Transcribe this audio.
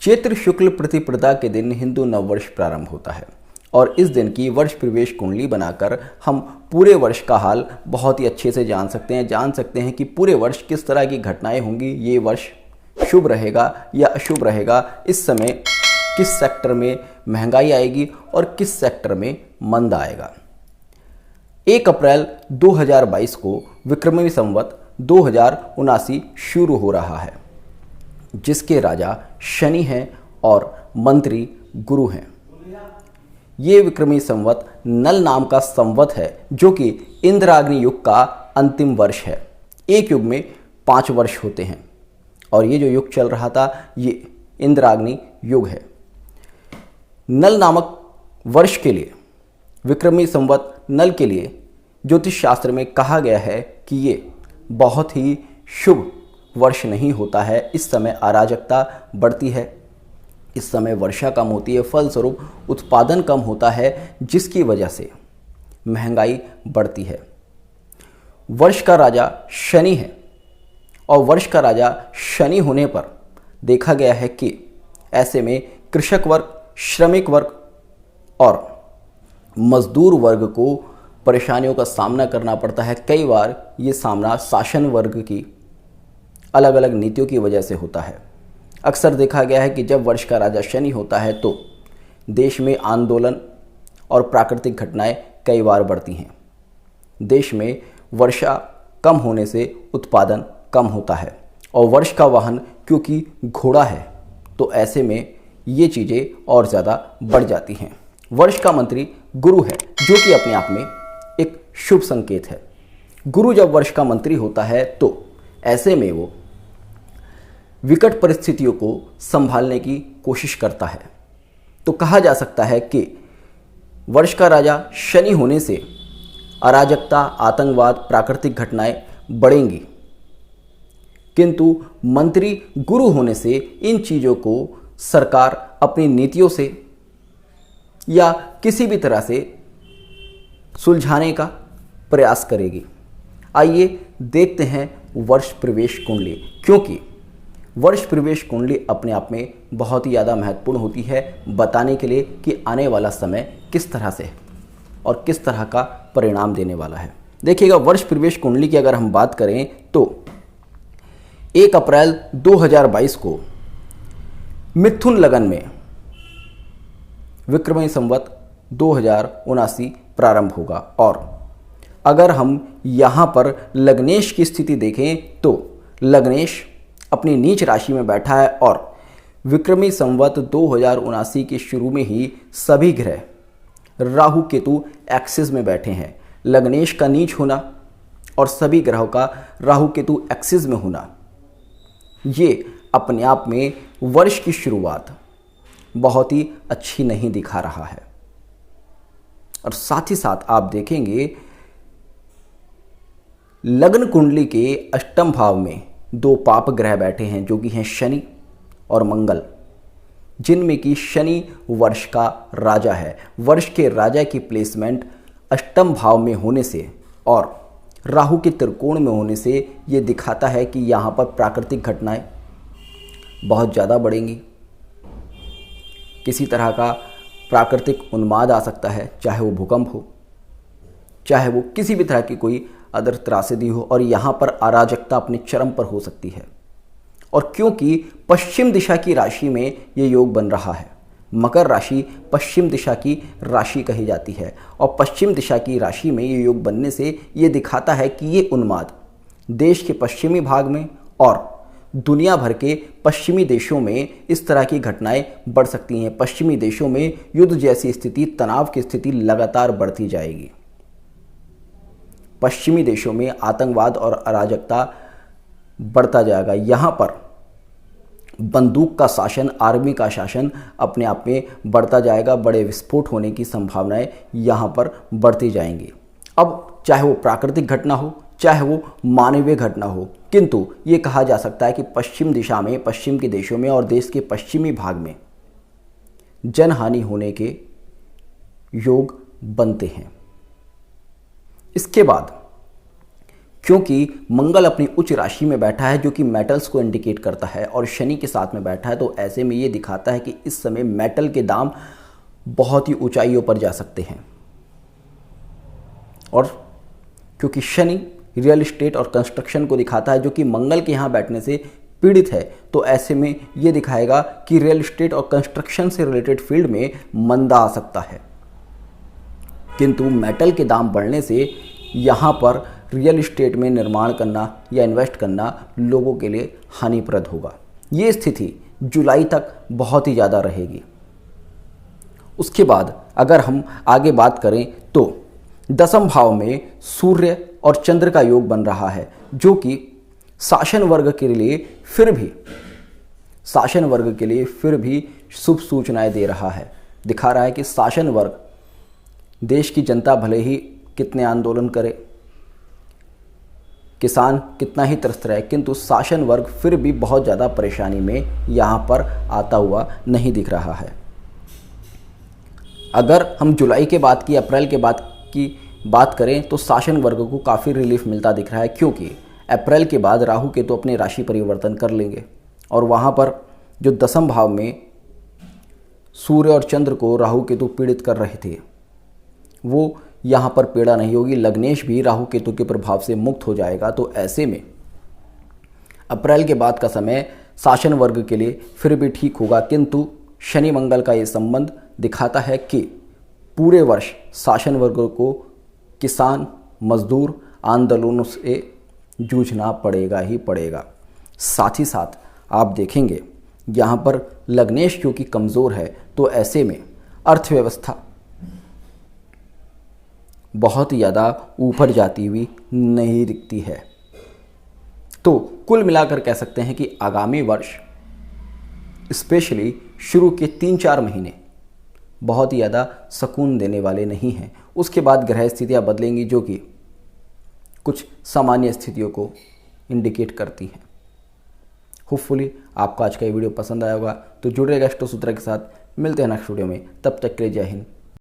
चैत्र शुक्ल प्रतिपदा के दिन हिंदू नववर्ष प्रारंभ होता है और इस दिन की वर्ष प्रवेश कुंडली बनाकर हम पूरे वर्ष का हाल बहुत ही अच्छे से जान सकते हैं कि पूरे वर्ष किस तरह की घटनाएं होंगी, ये वर्ष शुभ रहेगा या अशुभ रहेगा, इस समय किस सेक्टर में महंगाई आएगी और किस सेक्टर में मंद आएगा। 1 अप्रैल 2022 को विक्रमी संवत 2079 शुरू हो रहा है, जिसके राजा शनि हैं और मंत्री गुरु हैं। ये विक्रमी संवत नल नाम का संवत है, जो कि इंद्राग्नि युग का अंतिम वर्ष है। एक युग में 5 वर्ष होते हैं और ये जो युग चल रहा था ये इंद्राग्नि युग है। नल नामक वर्ष के लिए, विक्रमी संवत नल के लिए ज्योतिष शास्त्र में कहा गया है कि ये बहुत ही शुभ वर्ष नहीं होता है। इस समय अराजकता बढ़ती है, इस समय वर्षा कम होती है, फलस्वरूप उत्पादन कम होता है, जिसकी वजह से महंगाई बढ़ती है। वर्ष का राजा शनि है और वर्ष का राजा शनि होने पर देखा गया है कि ऐसे में कृषक वर्ग, श्रमिक वर्ग और मजदूर वर्ग को परेशानियों का सामना करना पड़ता है। कई बार ये सामना शासन वर्ग की अलग अलग नीतियों की वजह से होता है। अक्सर देखा गया है कि जब वर्ष का राजा शनि होता है तो देश में आंदोलन और प्राकृतिक घटनाएं कई बार बढ़ती हैं। देश में वर्षा कम होने से उत्पादन कम होता है और वर्ष का वाहन क्योंकि घोड़ा है तो ऐसे में ये चीज़ें और ज़्यादा बढ़ जाती हैं। वर्ष का मंत्री गुरु है, जो कि अपने आप में एक शुभ संकेत है। गुरु जब वर्ष का मंत्री होता है तो ऐसे में वो विकट परिस्थितियों को संभालने की कोशिश करता है। तो कहा जा सकता है कि वर्ष का राजा शनि होने से अराजकता, आतंकवाद, प्राकृतिक घटनाएं बढ़ेंगी, किंतु मंत्री गुरु होने से इन चीज़ों को सरकार अपनी नीतियों से या किसी भी तरह से सुलझाने का प्रयास करेगी। आइए देखते हैं वर्ष प्रवेश कुंडली, क्योंकि वर्ष प्रवेश कुंडली अपने आप में बहुत ही ज़्यादा महत्वपूर्ण होती है बताने के लिए कि आने वाला समय किस तरह से और किस तरह का परिणाम देने वाला है। देखिएगा, वर्ष प्रवेश कुंडली की अगर हम बात करें तो 1 अप्रैल 2022 को मिथुन लगन में विक्रमी संवत 2079 प्रारंभ होगा और अगर हम यहाँ पर लग्नेश की स्थिति देखें तो लग्नेश अपनी नीच राशि में बैठा है और विक्रमी संवत 2079 के शुरू में ही सभी ग्रह राहु केतु एक्सिस में बैठे हैं। लग्नेश का नीच होना और सभी ग्रहों का राहु केतु एक्सिस में होना, ये अपने आप में वर्ष की शुरुआत बहुत ही अच्छी नहीं दिखा रहा है। और साथ ही साथ आप देखेंगे लग्न कुंडली के अष्टम भाव में 2 पाप ग्रह बैठे हैं, जो कि हैं शनि और मंगल, जिनमें कि शनि वर्ष का राजा है। वर्ष के राजा की प्लेसमेंट अष्टम भाव में होने से और राहु के त्रिकोण में होने से ये दिखाता है कि यहाँ पर प्राकृतिक घटनाएं बहुत ज़्यादा बढ़ेंगी। किसी तरह का प्राकृतिक उन्माद आ सकता है, चाहे वो भूकंप हो, चाहे वो किसी भी तरह की कोई अदर त्रासदी हो, और यहाँ पर अराजकता अपने चरम पर हो सकती है। और क्योंकि पश्चिम दिशा की राशि में ये योग बन रहा है, मकर राशि पश्चिम दिशा की राशि कही जाती है, और पश्चिम दिशा की राशि में ये योग बनने से ये दिखाता है कि ये उन्माद देश के पश्चिमी भाग में और दुनिया भर के पश्चिमी देशों में इस तरह की घटनाएं बढ़ सकती हैं। पश्चिमी देशों में युद्ध जैसी स्थिति, तनाव की स्थिति लगातार बढ़ती जाएगी। पश्चिमी देशों में आतंकवाद और अराजकता बढ़ता जाएगा। यहाँ पर बंदूक का शासन, आर्मी का शासन अपने आप में बढ़ता जाएगा। बड़े विस्फोट होने की संभावनाएं यहाँ पर बढ़ती जाएंगी। अब चाहे वो प्राकृतिक घटना हो, चाहे वो मानवीय घटना हो, किंतु ये कहा जा सकता है कि पश्चिम दिशा में, पश्चिम के देशों में और देश के पश्चिमी भाग में जनहानि होने के योग बनते हैं। इसके बाद क्योंकि मंगल अपनी उच्च राशि में बैठा है जो कि मेटल्स को इंडिकेट करता है और शनि के साथ में बैठा है, तो ऐसे में ये दिखाता है कि इस समय मेटल के दाम बहुत ही ऊंचाइयों पर जा सकते हैं। और क्योंकि शनि रियल एस्टेट और कंस्ट्रक्शन को दिखाता है जो कि मंगल के यहाँ बैठने से पीड़ित है, तो ऐसे में ये दिखाएगा कि रियल एस्टेट और कंस्ट्रक्शन से रिलेटेड फील्ड में मंदा आ सकता है। किंतु मेटल के दाम बढ़ने से यहाँ पर रियल एस्टेट में निर्माण करना या इन्वेस्ट करना लोगों के लिए हानिप्रद होगा। ये स्थिति जुलाई तक बहुत ही ज़्यादा रहेगी। उसके बाद अगर हम आगे बात करें तो 10वें भाव में सूर्य और चंद्र का योग बन रहा है जो कि शासन वर्ग के लिए फिर भी शुभ सूचनाएं दे रहा है। दिखा रहा है कि शासन वर्ग, देश की जनता भले ही कितने आंदोलन करे, किसान कितना ही त्रस्त रहे, किंतु शासन वर्ग फिर भी बहुत ज़्यादा परेशानी में यहाँ पर आता हुआ नहीं दिख रहा है। अगर हम जुलाई के बाद की अप्रैल के बाद की बात करें तो शासन वर्ग को काफ़ी रिलीफ मिलता दिख रहा है, क्योंकि अप्रैल के बाद राहु केतु अपने राशि परिवर्तन कर लेंगे और वहाँ पर जो 10वें भाव में सूर्य और चंद्र को राहु केतु पीड़ित कर रहे थे वो यहाँ पर पीड़ा नहीं होगी। लग्नेश भी राहु केतु के प्रभाव से मुक्त हो जाएगा। तो ऐसे में अप्रैल के बाद का समय शासन वर्ग के लिए फिर भी ठीक होगा, किंतु शनि मंगल का ये संबंध दिखाता है कि पूरे वर्ष शासन वर्ग को किसान मजदूर आंदोलनों से जूझना पड़ेगा ही पड़ेगा। साथ ही साथ आप देखेंगे यहाँ पर लग्नेश क्योंकि कमज़ोर है, तो ऐसे में अर्थव्यवस्था बहुत ज़्यादा ऊपर जाती हुई नहीं दिखती है। तो कुल मिलाकर कह सकते हैं कि आगामी वर्ष स्पेशली शुरू के 3-4 महीने बहुत ही ज़्यादा सुकून देने वाले नहीं हैं। उसके बाद ग्रह स्थितियाँ बदलेंगी जो कि कुछ सामान्य स्थितियों को इंडिकेट करती हैं। होपफुली आपको आज का ये वीडियो पसंद आया होगा। तो जुड़े रहिएगा एस्ट्रो सूत्रा के साथ। मिलते हैं नेक्स्ट वीडियो में, तब तक के लिए जय हिंद।